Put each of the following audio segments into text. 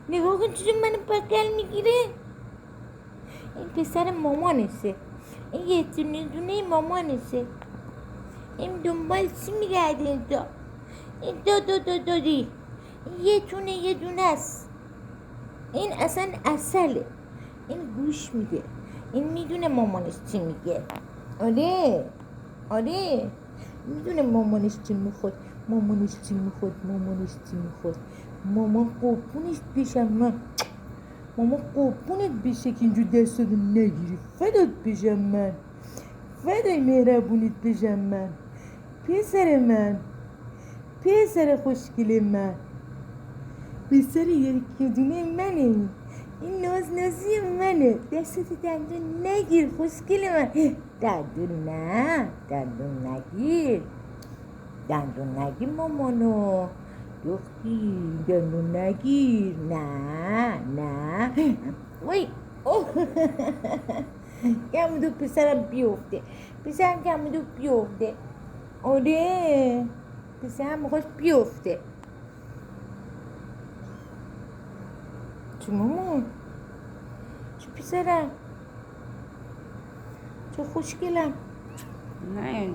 نگاه کن چجور منو بغل میگیره. این پسر مامانشه، این یه دونه مامانشه. این دنبال چی میگرده اینجا؟ این دادی یه دونه است. این اصلا اصله، این گوش میده، این میدونه مامانش چی میگه. آره میدونه مامانش چی میخواد. مامان قربونش بشم من. مامان قربونت بشه که اینجور دستات نگیری. فدات بشم من، فدای مهربونت بشم من. پسر خوشگل من، پسر یکیدونه منه. این نازی منه. دستت دندون نگیر خوشگل من. دندون نگیر مامانو. دختری دندون نگیر. نه وای اوه کمودو پسرم بیفته. آره پسرم میخواست بیفته. چه مامان؟ چه پسرم؟ چه خوشگلم؟ نه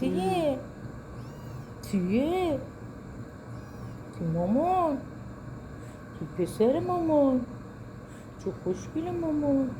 چیه؟ چه مامان؟ چه پسر مامان؟ چه خوشگل مامان؟